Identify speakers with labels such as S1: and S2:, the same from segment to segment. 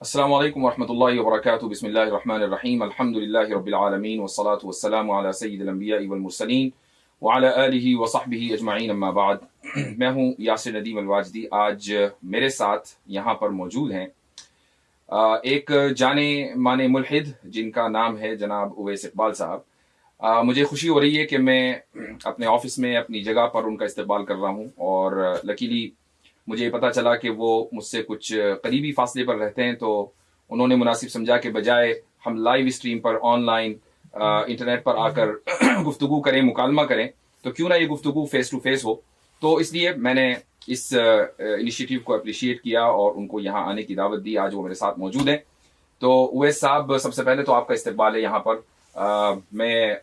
S1: السلام علیکم ورحمۃ اللہ وبرکاتہ. بسم اللہ الرحمن الرحیم. الحمد للہ رب العالمین والصلاة والسلام علی سید الانبیاء والمرسلین وعلی آلہ وصحبہ اجمعین. اما بعد. میں ہوں یاسر ندیم الواجدی. آج میرے ساتھ یہاں پر موجود ہیں ایک جانے مانے ملحد جن کا نام ہے جناب اویس اقبال صاحب. مجھے خوشی ہو رہی ہے کہ میں اپنے آفس میں اپنی جگہ پر ان کا استقبال کر رہا ہوں، اور لکیلی مجھے یہ پتا چلا کہ وہ مجھ سے کچھ قریبی فاصلے پر رہتے ہیں، تو انہوں نے مناسب سمجھا کہ بجائے ہم لائیو اسٹریم پر آن لائن انٹرنیٹ پر آ کر گفتگو کریں، مکالمہ کریں، تو کیوں نہ یہ گفتگو فیس ٹو فیس ہو. تو اس لیے میں نے اس انیشیٹو کو اپریشیٹ کیا اور ان کو یہاں آنے کی دعوت دی. آج وہ میرے ساتھ موجود ہیں. تو اویس صاحب، سب سے پہلے تو آپ کا استقبال ہے یہاں پر. میں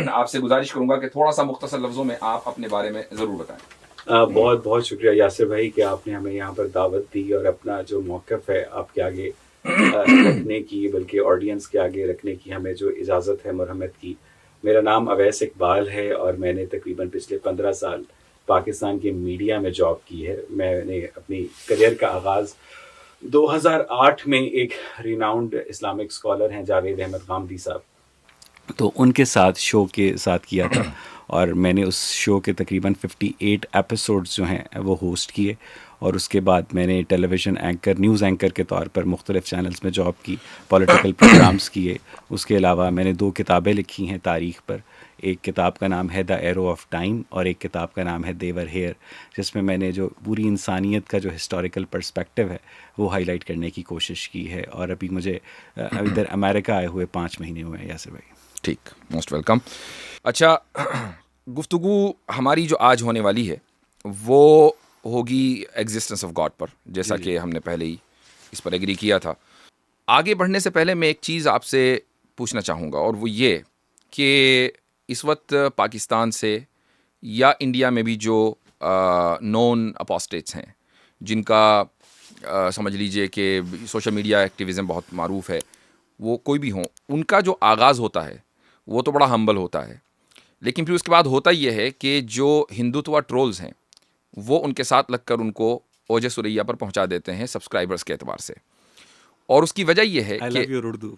S1: آپ سے گزارش کروں گا کہ تھوڑا سا مختصر لفظوں میں آپ اپنے بارے میں ضرور بتائیں.
S2: بہت بہت شکریہ یاسر بھائی کہ آپ نے ہمیں یہاں پر دعوت دی اور اپنا جو موقف ہے آپ کے آگے رکھنے کی، بلکہ آڈینس کے آگے رکھنے کی ہمیں جو اجازت ہے مرحمت کی. میرا نام اویس اقبال ہے اور میں نے تقریباً پچھلے 15 سال پاکستان کے میڈیا میں جاب کی ہے. میں نے اپنی کریئر کا آغاز 2008 میں ایک ریناؤنڈ اسلامک اسکالر ہیں جاوید احمد غامدی صاحب، تو ان کے ساتھ شو کے ساتھ کیا تھا، اور میں نے اس شو کے تقریباً 58 ایپیسوڈز جو ہیں وہ ہوسٹ کیے. اور اس کے بعد میں نے ٹیلی ویژن اینکر، نیوز اینکر کے طور پر مختلف چینلز میں جاب کی، پولیٹیکل پروگرامز کیے. اس کے علاوہ میں نے 2 کتابیں لکھی ہیں تاریخ پر. ایک کتاب کا نام ہے دا ایرو آف ٹائم، اور ایک کتاب کا نام ہے دے ور ہیئر، جس میں نے جو پوری انسانیت کا جو ہسٹوریکل پرسپیکٹو ہے وہ ہائی لائٹ کرنے کی کوشش کی ہے. اور ابھی مجھے ادھر امریکہ آئے ہوئے 5 مہینے ہوئے ہیں یاسر بھائی.
S1: ٹھیک، موسٹ ویلکم. اچھا، گفتگو ہماری جو آج ہونے والی ہے وہ ہوگی ایگزسٹنس آف گاڈ پر، جیسا کہ ہم نے پہلے ہی اس پر ایگری کیا تھا. آگے بڑھنے سے پہلے میں ایک چیز آپ سے پوچھنا چاہوں گا، اور وہ یہ کہ اس وقت پاکستان سے یا انڈیا میں بھی جو نون اپوسٹیٹس ہیں، جن کا سمجھ لیجئے کہ سوشل میڈیا ایکٹیویزم بہت معروف ہے، وہ کوئی بھی ہوں، ان کا جو آغاز ہوتا ہے وہ تو بڑا ہمبل ہوتا ہے، لیکن پھر اس کے بعد ہوتا یہ ہے کہ جو ہندوتوا ٹرولز ہیں وہ ان کے ساتھ لگ کر ان کو اوج سریا پر پہنچا دیتے ہیں سبسکرائبرز کے اعتبار سے. اور اس کی وجہ یہ ہے کہ
S2: اردو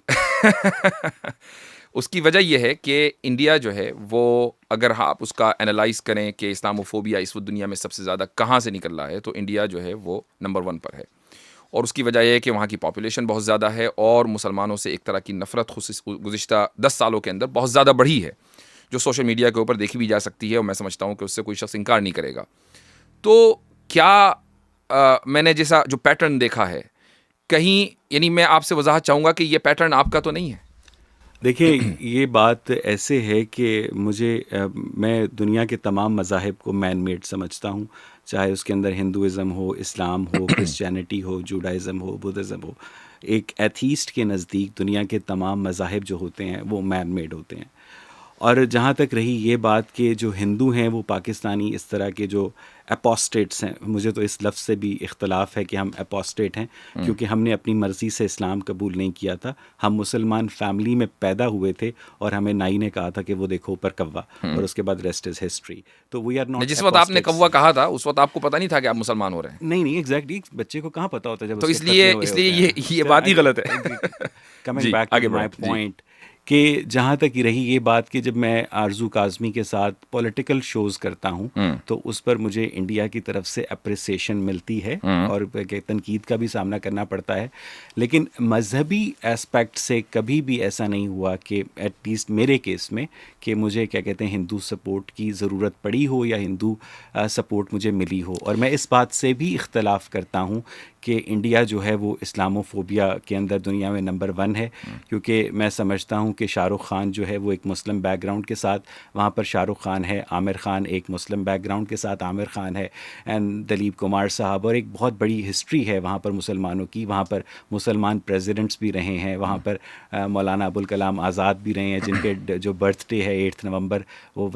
S1: اس کی وجہ یہ ہے کہ انڈیا جو ہے وہ، اگر آپ اس کا انالائز کریں کہ اسلاموفوبیا اس وقت دنیا میں سب سے زیادہ کہاں سے نکل رہا ہے، تو انڈیا جو ہے وہ نمبر 1 پر ہے. اور اس کی وجہ یہ ہے کہ وہاں کی پاپولیشن بہت زیادہ ہے، اور مسلمانوں سے ایک طرح کی نفرت گزشتہ 10 سالوں کے اندر بہت زیادہ بڑھی ہے، جو سوشل میڈیا کے اوپر دیکھی بھی جا سکتی ہے، اور میں سمجھتا ہوں کہ اس سے کوئی شخص انکار نہیں کرے گا. تو کیا میں نے جیسا جو پیٹرن دیکھا ہے کہیں، یعنی میں آپ سے وضاحت چاہوں گا کہ یہ پیٹرن آپ کا تو نہیں ہے؟
S2: دیکھیں، یہ بات ایسے ہے کہ میں دنیا کے تمام مذاہب کو مین میڈ سمجھتا ہوں، چاہے اس کے اندر ہندوازم ہو، اسلام ہو، کرسچینٹی ہو، جوڈائزم ہو، بدھزم ہو. ایک ایتھیسٹ کے نزدیک دنیا کے تمام مذاہب جو ہوتے ہیں وہ مین میڈ ہوتے ہیں. اور جہاں تک رہی یہ بات کہ جو ہندو ہیں وہ پاکستانی اس طرح کے جو اپوسٹیٹس ہیں، مجھے تو اس لفظ سے بھی اختلاف ہے کہ ہم اپوسٹیٹ ہیں، کیونکہ ہم نے اپنی مرضی سے اسلام قبول نہیں کیا تھا. ہم مسلمان فیملی میں پیدا ہوئے تھے، اور ہمیں نائی نے کہا تھا کہ وہ دیکھو اوپر کوا، اور اس کے بعد ریسٹ از ہسٹری. تو وی آر ناٹ.
S1: جس وقت آپ نے کوا کہا تھا اس وقت آپ کو پتہ نہیں تھا کہ آپ مسلمان ہو رہے ہیں؟
S2: نہیں ایگزیکٹلی، بچے کو کہاں پتا ہوتا ہے جب
S1: تو
S2: اس
S1: اس
S2: کے
S1: لیے
S2: ختنے ہوئے
S1: اس
S2: ہوتے
S1: لیے
S2: ہیں.
S1: یہ بات ہی غلط ہے.
S2: کمنگ
S1: جی
S2: بیک
S1: آگے
S2: ٹو مائی
S1: بڑھیں. جی
S2: پوائنٹ، کہ جہاں تک رہی یہ بات کہ جب میں آرزو کاظمی کے ساتھ پولیٹیکل شوز کرتا ہوں تو اس پر مجھے انڈیا کی طرف سے اپریسیشن ملتی ہے، اور تنقید کا بھی سامنا کرنا پڑتا ہے. لیکن مذہبی اسپیکٹ سے کبھی بھی ایسا نہیں ہوا کہ ایٹ لیسٹ میرے کیس میں کہ مجھے کیا کہتے ہیں ہندو سپورٹ کی ضرورت پڑی ہو یا ہندو سپورٹ مجھے ملی ہو. اور میں اس بات سے بھی اختلاف کرتا ہوں کہ انڈیا جو ہے وہ اسلاموفوبیا کے اندر دنیا میں نمبر 1 ہے، کیونکہ میں سمجھتا ہوں کہ شاہ رخ خان جو ہے وہ ایک مسلم بیک گراؤنڈ کے ساتھ وہاں پر شاہ رخ خان ہے، عامر خان ایک مسلم بیک گراؤنڈ کے ساتھ عامر خان ہے، اینڈ دلیپ کمار صاحب، اور ایک بہت بڑی ہسٹری ہے وہاں پر مسلمانوں کی. وہاں پر مسلمان پریزیڈنٹس بھی رہے ہیں، وہاں پر مولانا ابوالکلام آزاد بھی رہے ہیں، جن کے جو برتھ ڈے ہے 8 نومبر، وہ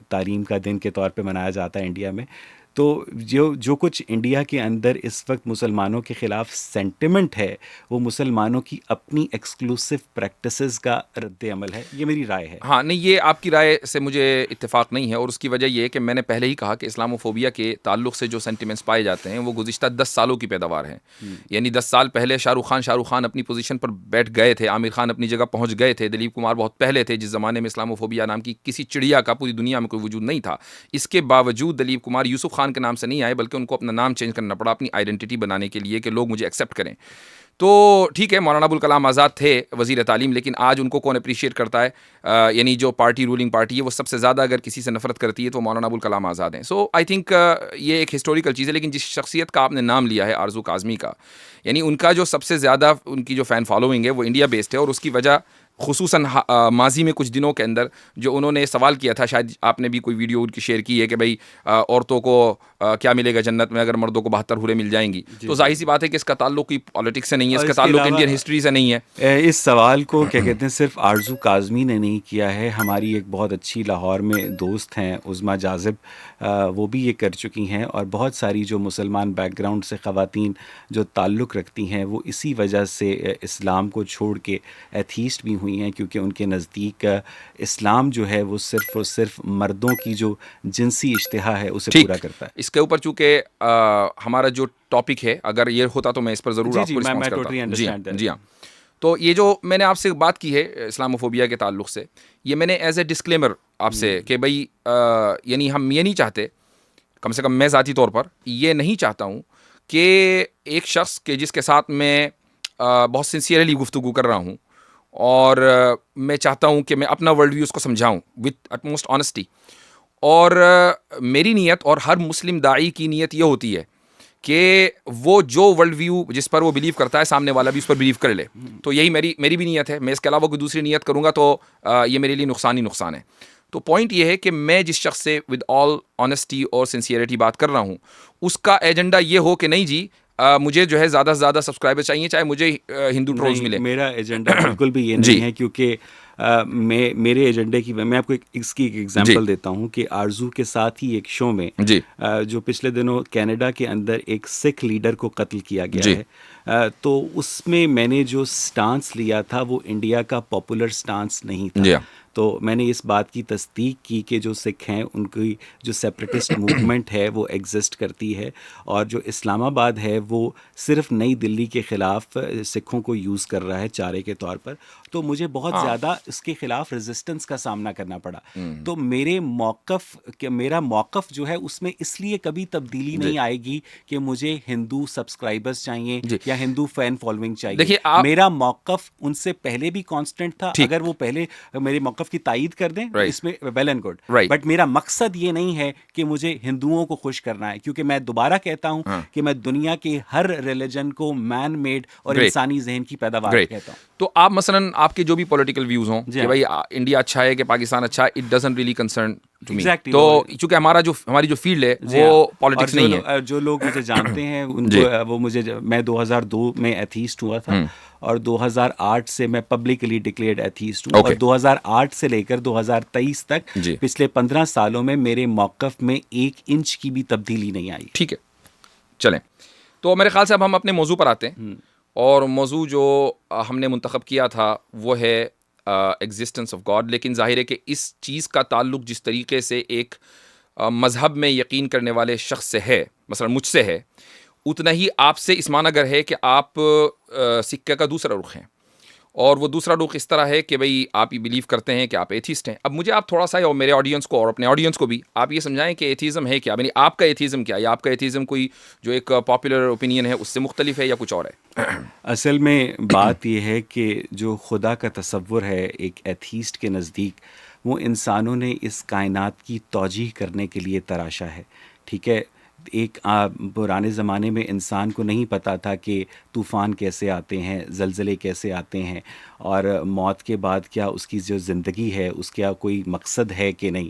S2: تعلیم کا دن کے طور پہ منایا جاتا ہے انڈیا میں. تو جو کچھ انڈیا کے اندر اس وقت مسلمانوں کے خلاف سینٹیمنٹ ہے وہ مسلمانوں کی اپنی ایکسکلوسیو پریکٹسز کا رد عمل ہے. یہ میری رائے ہے.
S1: ہاں نہیں، یہ آپ کی رائے سے مجھے اتفاق نہیں ہے، اور اس کی وجہ یہ ہے کہ میں نے پہلے ہی کہا کہ اسلاموفوبیا کے تعلق سے جو سینٹیمنٹس پائے جاتے ہیں وہ گزشتہ 10 سالوں کی پیداوار ہیں. یعنی 10 سال پہلے شاہ رخ خان اپنی پوزیشن پر بیٹھ گئے تھے، عامر خان اپنی جگہ پہنچ گئے تھے، دلیپ کمار بہت پہلے تھے جس زمانے میں اسلاموفوبیا نام کی کسی چڑیا کا پوری دنیا میں کوئی وجود نہیں تھا. اس کے باوجود دلیپ کمار یوسف خان کے نام سے نہیں آئے، بلکہ ان کو اپنا نام چینج کرنا پڑا اپنی آئیڈینٹی بنانے کے لیے کہ لوگ مجھے ایکسیپٹ کریں. تو ٹھیک ہے، مولانا ابوالکلام آزاد تھے وزیر تعلیم، لیکن آج ان کو کون اپریشیٹ کرتا ہے؟ یعنی جو پارٹی رولنگ پارٹی ہے وہ سب سے زیادہ اگر کسی سے نفرت کرتی ہے تو مولانا ابوالکلام آزاد ہیں. سو آئی تھنک یہ ایک ہسٹوریکل چیز ہے. لیکن جس شخصیت کا آپ نے نام لیا ہے آرزو کاظمی کا، یعنی ان کا جو سب سے زیادہ ان کی جو فین فالوئنگ ہے وہ انڈیا بیسڈ ہے، اور اس کی وجہ خصوصاً ماضی میں کچھ دنوں کے اندر جو انہوں نے سوال کیا تھا، شاید آپ نے بھی کوئی ویڈیو ان کی شیئر کی ہے کہ بھائی عورتوں کو کیا ملے گا جنت میں اگر مردوں کو 72 حوریں مل جائیں گی. تو ظاہر سی بات ہے کہ اس کا تعلق کوئی پالیٹکس سے نہیں ہے، اس کا تعلق انڈین ہسٹری سے نہیں ہے.
S2: اس سوال کو کیا کہتے ہیں صرف آرزو کاظمی نے نہیں کیا ہے، ہماری ایک بہت اچھی لاہور میں دوست ہیں عظمیٰ جاذب، وہ بھی یہ کر چکی ہیں، اور بہت ساری جو مسلمان بیک گراؤنڈ سے خواتین جو تعلق رکھتی ہیں وہ اسی وجہ سے اسلام کو چھوڑ کے ایتھیسٹ بھی ہوئی ہیں، کیونکہ ان کے نزدیک اسلام جو ہے وہ صرف اور صرف مردوں کی جو جنسی اشتہا ہے اسے پورا کرتا ہے.
S1: اس کے اوپر چونکہ ہمارا جو ٹاپک ہے اگر یہ ہوتا تو میں اس پر ضرور آپ کو رسپانس کرتا. جی ہاں، تو یہ جو میں نے آپ سے بات کی ہے اسلاموفوبیا کے تعلق سے، یہ میں نے ایز اے ڈسکلیمر آپ سے کہ بھائی یعنی ہم یہ نہیں چاہتے، کم سے کم میں ذاتی طور پر یہ نہیں چاہتا ہوں کہ ایک شخص کے جس کے ساتھ میں بہت سنسیئرلی گفتگو کر رہا ہوں، اور میں چاہتا ہوں کہ میں اپنا ورلڈ ویو اس کو سمجھاؤں وتھ اٹموسٹ آنیسٹی، اور میری نیت اور ہر مسلم داعی کی نیت یہ ہوتی ہے کہ وہ جو ورلڈ ویو جس پر وہ بلیو کرتا ہے سامنے والا بھی اس پر بلیو کر لے. تو یہی میری بھی نیت ہے. میں اس کے علاوہ کوئی دوسری نیت کروں گا تو یہ میرے لیے نقصان ہی نقصان ہے. تو پوائنٹ یہ ہے کہ میں جس شخص سے ود آل آنیسٹی اور سنسیئرٹی بات کر رہا ہوں اس کا ایجنڈا یہ ہو کہ نہیں جی مجھے جو ہے زیادہ سے زیادہ سبسکرائبر چاہیے، چاہے مجھے ہندو ٹرولز ملے.
S2: میرا ایجنڈا بالکل بھی یہ نہیں ہے، کیونکہ میرے ایجنڈے کی میں آپ کو اس کی ایک ایگزامپل دیتا ہوں کہ آرزو کے ساتھ ہی ایک شو میں جو پچھلے دنوں کینیڈا کے اندر ایک سکھ لیڈر کو قتل کیا گیا ہے، تو اس میں نے جو سٹانس لیا تھا وہ انڈیا کا پاپولر سٹانس نہیں تھا. تو میں نے اس بات کی تصدیق کی کہ جو سکھ ہیں ان کی جو سیپریٹسٹ موومنٹ ہے وہ ایگزسٹ کرتی ہے، اور جو اسلام آباد ہے وہ صرف نئی دلی کے خلاف سکھوں کو یوز کر رہا ہے چارے کے طور پر. تو مجھے بہت زیادہ اس کے خلاف ریزسٹنس کا سامنا کرنا پڑا. تو میرا موقف جو ہے اس میں اس لیے کبھی تبدیلی نہیں آئے گی کہ مجھے ہندو سبسکرائبرز چاہیے یا ہندو فین فالوئنگ چاہیے. میرا موقف ان سے پہلے بھی کانسٹنٹ تھا. اگر وہ پہلے میرے موقف کی تائید کر دیں اس میں ویل اینڈ گڈ، بٹ میرا مقصد یہ نہیں ہے کہ مجھے ہندوؤں کو خوش کرنا ہے، کیونکہ میں دوبارہ کہتا ہوں کہ میں دنیا کے ہر ریلیجن کو مین میڈ اور انسانی ذہن کی پیداوار کہتا ہوں.
S1: تو آپ مثلاً آپ کے جو بھی پولیٹیکل ویوز ہوں کہ بھائی انڈیا اچھا ہے کہ پاکستان اچھا ہے، it doesn't really concern to me. تو چونکہ ہماری جو فیلڈ ہے وہ پالیٹکس نہیں ہے.
S2: جو لوگ مجھے جانتے ہیں وہ میں 2002 میں ایتھیسٹ ہوا تھا، اور 2008 سے میں پبلکلی ڈکلیئرڈ ایتھیسٹ ہوں، اور 2008 سے لے کر 2023 تک پچھلے 15 سالوں میں میرے موقف میں 1 انچ کی بھی تبدیلی نہیں آئی.
S1: ٹھیک ہے، چلیں. تو میرے خیال سے اب ہم اپنے موضوع پر آتے ہیں، اور موضوع جو ہم نے منتخب کیا تھا وہ ہے ایگزسٹنس آف گاڈ. لیکن ظاہر ہے کہ اس چیز کا تعلق جس طریقے سے ایک مذہب میں یقین کرنے والے شخص سے ہے، مثلا مجھ سے ہے، اتنا ہی آپ سے اس معنی اگر ہے کہ آپ سکے کا دوسرا رخ ہیں، اور وہ دوسرا رخ اس طرح ہے کہ بھئی آپ یہ بلیو کرتے ہیں کہ آپ ایتھیسٹ ہیں. اب مجھے آپ تھوڑا سا اور میرے آڈینس کو اور اپنے آڈینس کو بھی آپ یہ سمجھائیں کہ ایتھیزم ہے کیا، یعنی آپ کا ایتھیزم کیا، یا آپ کا ایتھیزم کوئی جو ایک پاپولر اوپینین ہے اس سے مختلف ہے یا کچھ اور ہے.
S2: اصل میں بات یہ ہے کہ جو خدا کا تصور ہے ایک ایتھیسٹ کے نزدیک، وہ انسانوں نے اس کائنات کی توجیح کرنے کے لیے تراشا ہے. ٹھیک ہے، ایک پرانے زمانے میں انسان کو نہیں پتہ تھا کہ طوفان کیسے آتے ہیں، زلزلے کیسے آتے ہیں، اور موت کے بعد کیا اس کی جو زندگی ہے اس کا کوئی مقصد ہے کہ نہیں.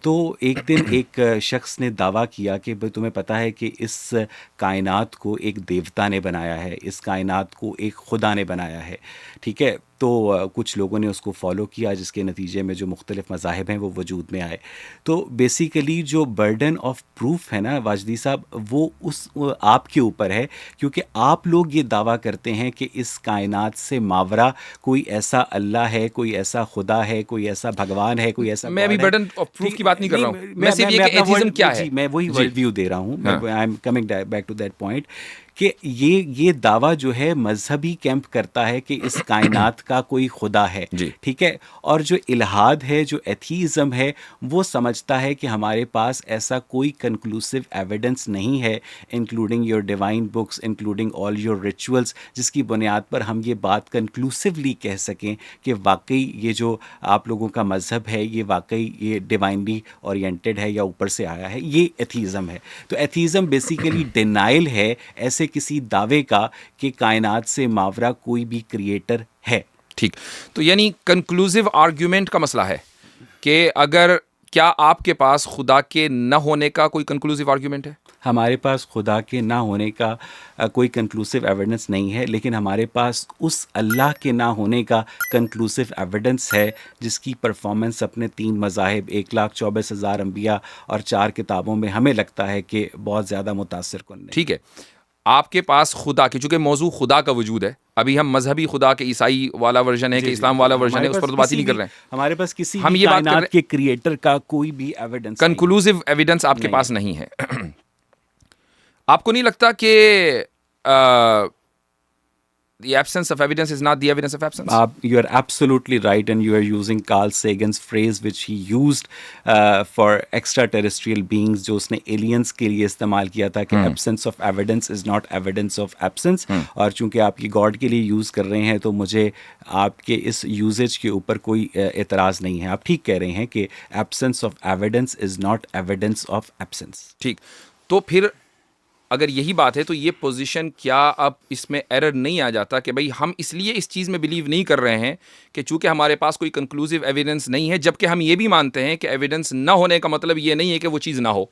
S2: تو ایک دن ایک شخص نے دعویٰ کیا کہ بھئی تمہیں پتہ ہے کہ اس کائنات کو ایک دیوتا نے بنایا ہے، اس کائنات کو ایک خدا نے بنایا ہے. ٹھیک ہے، تو کچھ لوگوں نے اس کو فالو کیا، جس کے نتیجے میں جو مختلف مذاہب ہیں وہ وجود میں آئے. تو بیسیکلی جو برڈن آف پروف ہے نا واجدی صاحب، وہ آپ کے اوپر ہے، کیونکہ آپ لوگ یہ دعویٰ کرتے ہیں کہ اس کائنات سے ماورا کوئی ایسا اللہ ہے، کوئی ایسا خدا ہے، کوئی ایسا بھگوان ہے، کوئی ایسا.
S1: میں ابھی برڈن آف پروف کی بات نہیں کر رہا ہوں، میں صرف یہ کہ ایتھیزم کیا ہے.
S2: میں وہی ورلڈ ویو دے رہا ہوں. I'm coming back to that point کہ یہ دعویٰ جو ہے مذہبی کیمپ کرتا ہے کہ اس کائنات کا کوئی خدا ہے. ٹھیک ہے. اور جو الہاد ہے، جو ایتھیزم ہے، وہ سمجھتا ہے کہ ہمارے پاس ایسا کوئی کنکلوسیو ایویڈنس نہیں ہے، including your divine books, including all your rituals, جس کی بنیاد پر ہم یہ بات کنکلوسیولی کہہ سکیں کہ واقعی یہ جو آپ لوگوں کا مذہب ہے یہ واقعی یہ ڈیوائنلی اورینٹڈ ہے یا اوپر سے آیا ہے. یہ ایتھیزم ہے. تو ایتھیزم بیسیکلی ڈینائل ہے ایسے کسی دعوے کا کہ کائنات سے ماورا کوئی بھی کریٹر ہے.
S1: ٹھیک. تو یعنی کنکلوسیو آرگیومنٹ کا مسئلہ ہے کہ اگر کیا آپ کے پاس خدا کے نہ ہونے کا کوئی کنکلوسیو آرگیومنٹ ہے؟
S2: ہمارے پاس خدا کے نہ ہونے کا کوئی کنکلوسیو ایویڈنس نہیں ہے، لیکن ہمارے پاس اس اللہ کے نہ ہونے کا کنکلوسیو ایویڈنس ہے جس کی پرفارمنس اپنے 3 مذاہب، 1,24,000 انبیاء اور 4 کتابوں میں ہمیں لگتا ہے کہ بہت زیادہ متاثر کن ہے.
S1: ٹھیک ہے. آپ کے پاس خدا کی، چونکہ موضوع خدا کا وجود ہے، ابھی ہم مذہبی خدا کے عیسائی والا ورژن ہے کہ اسلام والا ورژن ہے، اس پر تو بات ہی نہیں کر رہے ہیں.
S2: ہمارے پاس کسی بھی کائنات کے کریٹر کا کوئی بھی ایویڈنس،
S1: کنکلوسیو ایویڈنس آپ کے پاس نہیں ہے. آپ کو نہیں لگتا کہ the absence of evidence is not the evidence of absence?
S2: You are absolutely right, and you are using Carl Sagan's phrase which he used for extraterrestrial beings, جو اس نے aliens کے لیے استعمال کیا تھا کہ absence of evidence is not evidence of absence. اور چونکہ آپ یہ گاڈ کے لیے یوز کر رہے ہیں تو مجھے آپ کے اس یوزیج کے اوپر کوئی اعتراض نہیں ہے. آپ ٹھیک کہہ رہے ہیں کہ absence of evidence is not evidence of absence.
S1: ٹھیک. تو پھر اگر یہی بات ہے تو یہ پوزیشن کیا اب اس میں ایرر نہیں آ جاتا کہ بھائی ہم اس لیے اس چیز میں بلیو نہیں کر رہے ہیں کہ چونکہ ہمارے پاس کوئی کنکلوسیو ایویڈنس نہیں ہے، جبکہ ہم یہ بھی مانتے ہیں کہ ایویڈنس نہ ہونے کا مطلب یہ نہیں ہے کہ وہ چیز نہ ہو.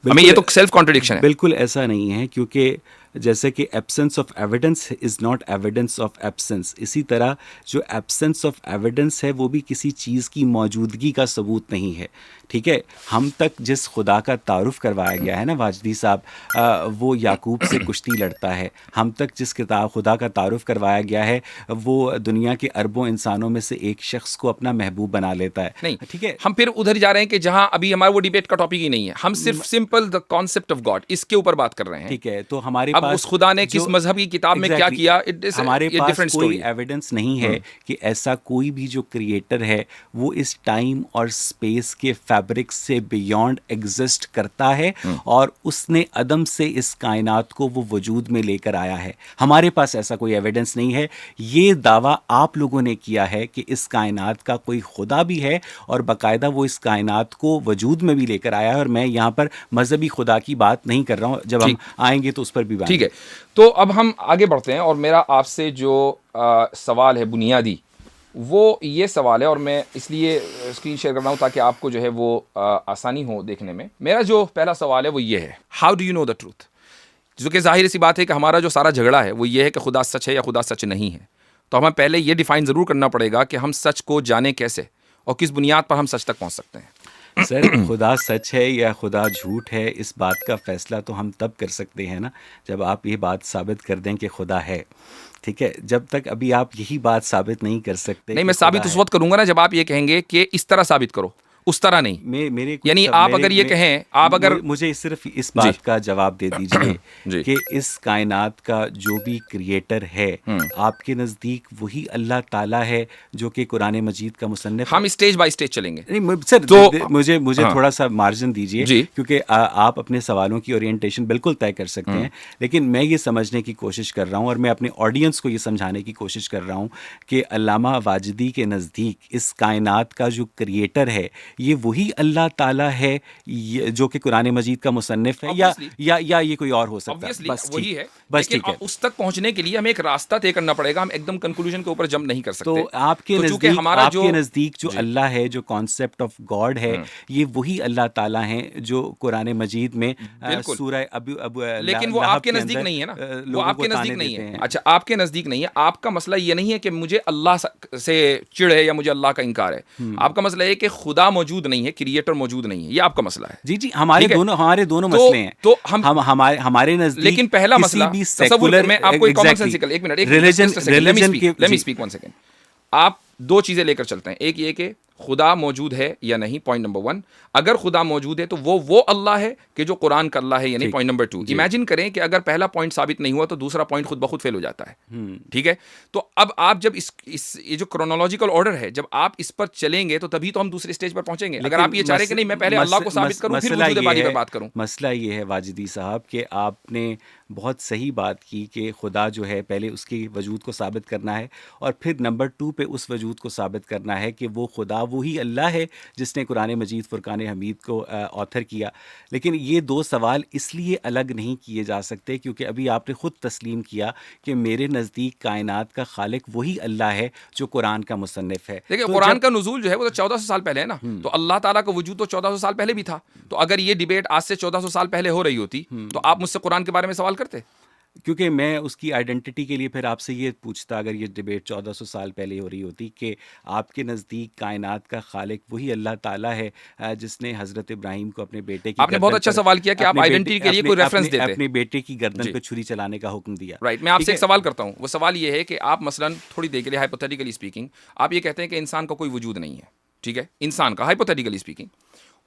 S1: ہمیں یہ تو سیلف کانٹرڈکشن ہے.
S2: بالکل ایسا نہیں ہے، کیونکہ جیسے کہ absence of evidence is not evidence of absence, اسی طرح جو ایبسنس آف ایویڈنس ہے وہ بھی کسی چیز کی موجودگی کا ثبوت نہیں ہے. ٹھیک ہے. ہم تک جس خدا کا تعارف کروایا گیا ہے نا واجدی صاحب، وہ یعقوب سے کشتی لڑتا ہے. ہم تک جس خدا کا تعارف کروایا گیا ہے وہ دنیا کے اربوں انسانوں میں سے ایک شخص کو اپنا محبوب بنا لیتا ہے.
S1: نہیں
S2: ٹھیک ہے.
S1: ہم پھر ادھر جا رہے ہیں کہ جہاں ابھی ہمارا وہ ڈیبیٹ کا ٹاپک ہی نہیں ہے، ہم صرف simple the concept of God اس کے اوپر بات کر رہے ہیں.
S2: ٹھیک ہے. تو ہمارے
S1: اب اس خدا نے کس مذہب کی کتاب میں کیا کیا،
S2: ہمارے پاس کوئی ایویڈنس نہیں ہے کہ ایسا کوئی بھی جو کریٹر ہے وہ اس ٹائم اور اسپیس کے فیبرک سے بیونڈ ایگزسٹ کرتا ہے اور اس نے عدم سے اس کائنات کو وہ وجود میں لے کر آیا ہے. ہمارے پاس ایسا کوئی ایویڈنس نہیں ہے. یہ دعویٰ آپ لوگوں نے کیا ہے کہ اس کائنات کا کوئی خدا بھی ہے اور باقاعدہ وہ اس کائنات کو وجود میں بھی لے کر آیا ہے. اور میں یہاں پر مذہبی خدا کی بات نہیں کر رہا ہوں، جب ہم آئیں گے تو اس پر بھی بات.
S1: ٹھیک ہے. تو اب ہم آگے بڑھتے ہیں اور میرا آپ سے جو سوال ہے بنیادی وہ یہ سوال ہے، اور میں اس لیے اسکرین شیئر کر رہا ہوں تاکہ آپ کو جو ہے وہ آسانی ہو دیکھنے میں. میرا جو پہلا سوال ہے وہ یہ ہے، how do you know the truth? جو کہ ظاہر سی بات ہے کہ ہمارا جو سارا جھگڑا ہے وہ یہ ہے کہ خدا سچ ہے یا خدا سچ نہیں ہے. تو ہمیں پہلے یہ ڈیفائن ضرور کرنا پڑے گا کہ ہم سچ کو جانیں کیسے اور کس بنیاد پر ہم سچ تک پہنچ سکتے ہیں.
S2: سر خدا سچ ہے یا خدا جھوٹ ہے، اس بات کا فیصلہ تو ہم تب کر سکتے ہیں نا جب آپ یہ بات ثابت کر دیں کہ خدا ہے. ٹھیک ہے. جب تک ابھی آپ یہی بات ثابت نہیں کر سکتے.
S1: نہیں، میں ثابت اس وقت کروں گا نا جب آپ یہ کہیں گے کہ اس طرح ثابت کرو، اس طرح نہیں. یعنی آپ اگر یہ کہیں، آپ اگر
S2: مجھے صرف اس بات کا جواب دے دیجئے کہ اس کائنات کا جو بھی کریٹر ہے آپ کے نزدیک وہی اللہ تعالیٰ ہے جو کہ قرآن مجید کا مصنف.
S1: ہم اسٹیج بائی اسٹیج چلیں گے.
S2: سر مجھے تھوڑا سا مارجن دیجئے، کیونکہ آپ اپنے سوالوں کی اورینٹیشن بالکل طے کر سکتے ہیں، لیکن میں یہ سمجھنے کی کوشش کر رہا ہوں اور میں اپنے آڈینس کو یہ سمجھانے کی کوشش کر رہا ہوں کہ علامہ واجدی کے نزدیک اس کائنات کا جو کریٹر ہے یہ وہی اللہ تعالیٰ ہے جو کہ قرآن مجید کا مصنف ہے یا یہ کوئی اور ہو سکتا ہے؟
S1: بس وہی ہے، لیکن اس تک پہنچنے کے لیے ہمیں ایک راستہ طے کرنا پڑے گا، ہم ایک دم کنکلوژن کے اوپر جمپ نہیں کر سکتے۔
S2: تو آپ کے نزدیک جو اللہ ہے، جو کانسیپٹ آف گاڈ ہے، یہ وہی اللہ تعالیٰ ہیں جو قرآن مجید میں سورہ
S1: لیکن وہ آپ کے نزدیک نہیں ہے نا، وہ آپ کے نزدیک نہیں ہے۔ اچھا، آپ کے نزدیک نہیں ہے، آپ کا مسئلہ یہ نہیں ہے کہ مجھے اللہ سے چڑ ہے یا مجھے اللہ کا انکار ہے، آپ کا مسئلہ ہے کہ خدا موجود نہیں ہے، کریٹر موجود نہیں ہے، یہ آپ کا مسئلہ ہے۔
S2: جی ہمارے دونوں مسئلے ہیں۔
S1: تو
S2: ہمارے نزدیک
S1: لیکن پہلا مسئلہ میں آپ کو کامن سینسیکل ایک minute let me speak 1 second, آپ دو چیزیں لے کر چلتے ہیں، ایک یہ کہ خدا موجود ہے یا نہیں، پوائنٹ نمبر 1، اگر خدا موجود ہے تو وہ اللہ ہے کہ جو قرآن کا اللہ ہے یا نہیں، پوائنٹ نمبر 2۔ امیجن کریں کہ اگر پہلا پوائنٹ ثابت نہیں ہوا تو دوسرا پوائنٹ خود بخود فیل ہو جاتا ہے، ٹھیک ہے؟ تو اب آپ جب یہ جو کرونالوجیکل آرڈر ہے، جب آپ اس پر چلیں گے تو تبھی تو ہم دوسرے اسٹیج پر پہنچیں گے۔ اگر آپ یہ چاہ رہے کہ نہیں میں پہلے اللہ کو ثابت کروں پھر وجود باری پر بات کروں۔
S2: مسئلہ یہ ہے واجدی صاحب کہ آپ نے بہت صحیح بات کی کہ خدا جو ہے پہلے اس کے وجود کو ثابت کرنا ہے اور پھر نمبر 2 پہ اس وجود کو ثابت کرنا ہے کہ وہ خدا وہی اللہ ہے جس نے قرآن مجید فرقان حمید کو آتھر کیا۔ لیکن یہ دو سوال اس لیے الگ نہیں کیے جا سکتے کیونکہ ابھی آپ نے خود تسلیم کیا کہ میرے نزدیک کائنات کا خالق وہی اللہ ہے جو قرآن کا مصنف ہے۔
S1: دیکھیں قرآن کا نزول جو ہے وہ تو 1400 سال پہلے ہے نا، تو اللہ تعالیٰ کا وجود تو 1400 سال پہلے بھی تھا۔ تو اگر یہ ڈیبیٹ آج سے 1400 سال پہلے ہو رہی ہوتی تو آپ مجھ سے قرآن کے بارے میں سوال کرتے؟
S2: کیونکہ میں اس کی آئیڈینٹی کے لیے پھر آپ سے یہ پوچھتا، اگر یہ ڈیبیٹ 1400 سال پہلے ہو رہی ہوتی کہ آپ کے نزدیک کائنات کا خالق وہی اللہ تعالیٰ ہے جس نے حضرت ابراہیم کو اپنے بیٹے کی،
S1: آپ نے بہت اچھا سوال کیا کہ آپ آئیڈینٹی کے لیے کوئی ریفرنس دیتے،
S2: اپنے بیٹے کی گردن پہ چھری چلانے کا حکم دیا۔
S1: رائٹ، میں آپ سے ایک سوال کرتا ہوں، وہ سوال یہ ہے کہ آپ مثلاً تھوڑی دیر کے لیے ہائپوتھیٹیکلی اسپیکنگ آپ یہ کہتے ہیں کہ انسان کا کوئی وجود نہیں ہے، ٹھیک ہے، انسان کا ہائپوتھیٹیکلی اسپیکنگ،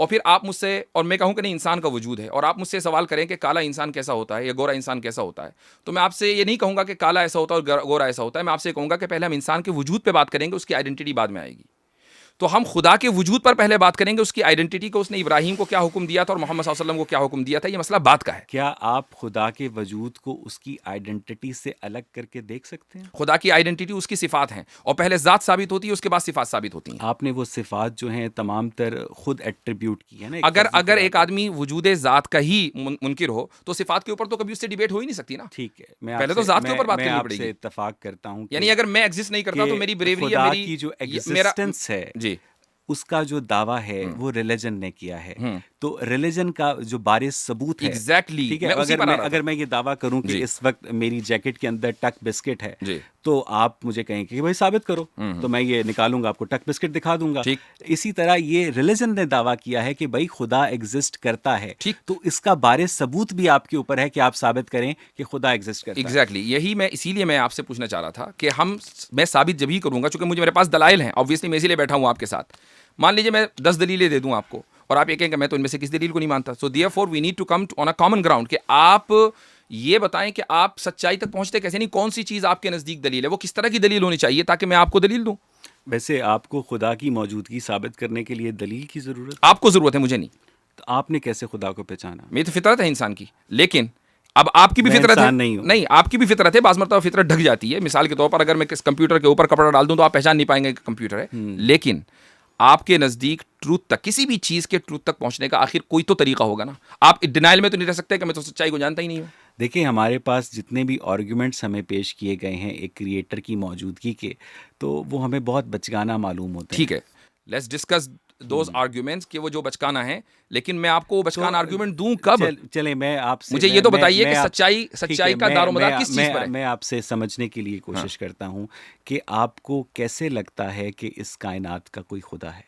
S1: اور پھر آپ مجھ سے، اور میں کہوں کہ نہیں انسان کا وجود ہے، اور آپ مجھ سے سوال کریں کہ کالا انسان کیسا ہوتا ہے یا گورا انسان کیسا ہوتا ہے، تو میں آپ سے یہ نہیں کہوں گا کہ کالا ایسا ہوتا ہے اور گورا ایسا ہوتا ہے، میں آپ سے کہوں گا کہ پہلے ہم انسان کے وجود پہ بات کریں گے، اس کی آئیڈینٹی بعد میں آئے گی۔ تو ہم خدا کے وجود پر پہلے بات کریں گے، اس کی آئیڈینٹی کو، اس نے ابراہیم کو کیا حکم دیا تھا اور محمد صلی اللہ علیہ وسلم کو کیا حکم دیا تھا، یہ مسئلہ بات کا ہے۔
S2: کیا آپ خدا کے وجود کو اس کی آئیڈینٹی سے الگ کر کے دیکھ سکتے ہیں؟
S1: خدا کی آئیڈینٹی اس کی صفات ہیں، اور پہلے ذات ثابت ہوتی ہے، اس کے بعد صفات ثابت ہوتی ہیں۔
S2: آپ نے وہ صفات جو ہیں تمام تر خود ایٹریبیوٹ کی ہے نا۔
S1: اگر ایک آدمی وجود ذات کا ہی منکر ہو تو صفات کے اوپر تو کبھی اس سے ڈیبیٹ ہو ہی نہیں سکتی نا۔
S2: ٹھیک ہے،
S1: پہلے تو ذات کے اوپر بات کرنی پڑے گی۔
S2: میں آپ سے اتفاق کرتا ہوں،
S1: یعنی اگر میں ایگزسٹ نہیں کرتا تو میری بریوری یا میری
S2: کی جو ایگزسٹنس ہے
S1: جی
S2: اس کا جو دعویٰ ہے وہ ریلیجن نے کیا ہے، تو ریلیجن کا جو بارز ثبوت ہے،
S1: ایگزیکٹلی،
S2: ٹھیک ہے، اگر میں یہ دعویٰ کروں کہ اس وقت میری جیکٹ کے اندر ٹک بسکٹ ہے تو آپ مجھے کہیں کہ بھائی ثابت کرو، تو میں یہ نکالوں گا، آپ کو ٹک بسکٹ دکھا دوں گا۔ اسی طرح یہ ریلیجن نے دعویٰ کیا ہے کہ بھائی خدا ایگزسٹ کرتا ہے، تو اس کا بارز ثبوت بھی آپ کے اوپر ہے کہ آپ ثابت کریں کہ خدا ایگزسٹ کرتا ہے۔
S1: ایگزیکٹلی، یہی میں اسی لیے میں آپ سے پوچھنا چاہ رہا تھا کہ میں ثابت جب ہی کروں گا، چونکہ مجھے میرے پاس دلائل ہیں، obviously میں اسی لیے بیٹھا ہوں آپ کے ساتھ۔ مان لیجیے میں 10 دلیلیں دے دوں آپ کو اور آپ یہ کہیں کہ میں تو ان میں سے کس دلیل کو نہیں مانتا، so therefore we need to come on a common ground کہ آپ یہ بتائیں کہ آپ سچائی تک پہنچتے کیسے، نہیں کون سی چیز آپ کے نزدیک دلیل ہے، وہ کس طرح کی دلیل ہونی چاہیے تاکہ میں آپ کو دلیل دوں۔
S2: ویسے آپ کو خدا کی موجودگی ثابت کرنے کے لیے دلیل کی ضرورت؟
S1: آپ کو ضرورت ہے، مجھے نہیں۔
S2: تو آپ نے کیسے خدا کو پہچانا؟
S1: میری تو فطرت ہے انسان کی، لیکن اب آپ کی بھی فطرت ہے، نہیں آپ کی بھی فطرت ہے، بعض مرتبہ فطرت ڈھک جاتی ہے۔ مثال کے طور پر اگر میں کس کمپیوٹر کے اوپر کپڑا ڈال دوں تو آپ پہچان نہیں پائیں گے کہ کمپیوٹر ہے، لیکن آپ کے نزدیک ٹروتھ تک، کسی بھی چیز کے ٹروتھ تک پہنچنے کا آخر کوئی تو طریقہ ہوگا نا۔ آپ ڈینائل میں تو نہیں رہ سکتے کہ میں تو سچائی کو جانتا ہی نہیں ہوں۔
S2: دیکھیں ہمارے پاس جتنے بھی آرگیومنٹس ہمیں پیش کیے گئے ہیں ایک کریٹر کی موجودگی کے، تو وہ ہمیں بہت بچگانہ معلوم ہوتے ہیں۔
S1: ٹھیک ہے، لیٹس ڈسکس دوز آرگیومنٹس کہ وہ جو بچکانہ ہیں، لیکن میں آپ کو وہ بچکانہ آرگیومنٹ دوں کب؟
S2: چلیں میں آپ سے،
S1: مجھے یہ تو بتائیے کہ سچائی کا دار و مدار کس چیز پر ہے؟
S2: میں آپ سے سمجھنے کے لیے کوشش کرتا ہوں کہ آپ کو کیسے لگتا ہے کہ اس کائنات کا کوئی خدا ہے؟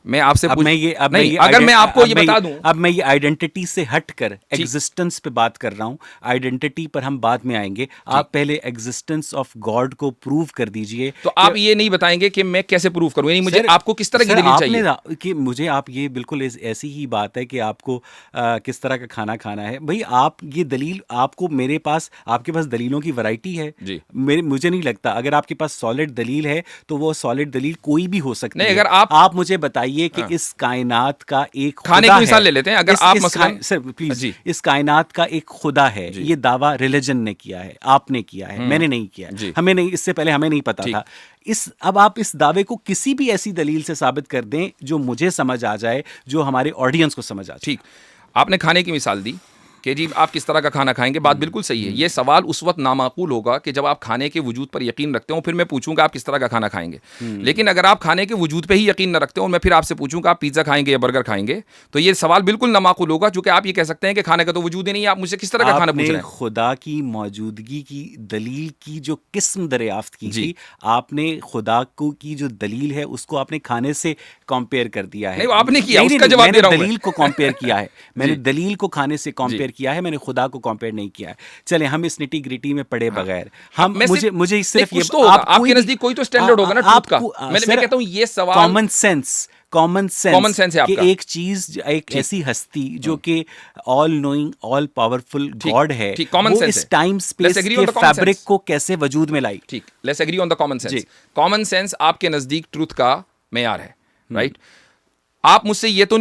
S1: میں آپ سے
S2: اگر میں آپ کو یہ بتا دوں، اب میں یہ آئیڈینٹی سے ہٹ کر ایگزسٹنس پہ بات کر رہا ہوں، آئیڈینٹی پر ہم بعد میں آئیں گے، آپ پہلے ایگزسٹنس آف گاڈ کو پروو کر دیجئے۔
S1: تو آپ یہ نہیں بتائیں گے کہ میں کیسے پروو کروں، یعنی مجھے آپ کو کس طرح کی دلیل چاہیے؟
S2: کہ مجھے آپ یہ بالکل ایسی ہی بات ہے کہ آپ کو کس طرح کا کھانا کھانا ہے، بھائی آپ یہ دلیل، آپ کو میرے پاس، آپ کے پاس دلیلوں کی ورائٹی ہے، مجھے نہیں لگتا اگر آپ کے پاس سالڈ دلیل ہے تو وہ سالڈ دلیل کوئی بھی ہو سکتی ہے۔ آپ مجھے بتائیے بتائیے کہ اس کائنات کا ایک
S1: کھانے
S2: خدا
S1: کی مثال
S2: ہے.
S1: لے لیتے ہیں. اگر آپ مثلاً
S2: سر پلیز,
S1: جی
S2: اس کائنات کا ایک خدا ہے, یہ دعویٰ ریلیجن نے کیا ہے, آپ نے کیا ہے, میں نے نہیں کیا, ہمیں نہیں, اس سے پہلے ہمیں نہیں پتا تھا. اب آپ اس دعوے کو کسی بھی ایسی دلیل سے ثابت کر دیں جو مجھے سمجھ آ جائے, جو ہمارے آڈینس کو سمجھ آ جائے.
S1: ٹھیک, آپ نے کھانے کی مثال دی کہ جی آپ کس طرح کا کھانا کھائیں گے, بات بالکل صحیح ہے. یہ سوال اس وقت نامعقول ہوگا کہ جب آپ کھانے کے وجود پر یقین رکھتے ہوں, پھر میں پوچھوں گا آپ کس طرح کا کھانا کھائیں گے. لیکن اگر آپ کھانے کے وجود پہ ہی یقین نہ رکھتے ہوں, میں پھر آپ سے پوچھوں گا آپ پیزا کھائیں گے یا برگر کھائیں گے, تو یہ سوال بالکل نامعقول ہوگا, چونکہ آپ یہ کہہ سکتے ہیں کہ کھانے کا تو وجود ہی نہیں ہے, آپ مجھ سے کس طرح کا کھانا پوچھ رہے ہیں.
S2: خدا کی موجودگی کی دلیل کی جو قسم دریافت کی تھی, آپ نے خدا کو کی جو دلیل ہے اس کو آپ نے کھانے سے کمپیئر کر دیا ہے.
S1: نہیں, آپ نے کیا, اس کا جواب دے رہا ہوں.
S2: دلیل کو کمپیئر کیا ہے, میں نے دلیل کو کھانے سے کمپیئر کیا ہے, میں نے خدا کو کمپیئر نہیں کیا ہے. چلیں ہم اس نٹی گریٹی میں پڑے بغیر, مجھے صرف یہ,
S1: آپ کے نزدیک کوئی تو اسٹینڈرڈ ہوگا نا ٹروتھ کا. میں کہتا ہوں یہ سوال
S2: کامن سینس
S1: ہے
S2: کہ ایک چیز, ایک ایسی ہستی جو کہ all knowing, all powerful God ہے, وہ اس ٹائم اسپیس کے فیبرک کو کیسے وجود میں لائی.
S1: ٹھیک, let's agree on the common sense. Common sense آپ کے نزدیک ٹروتھ کا معیار ہے, رائٹ. آپ مجھ سے یہ تو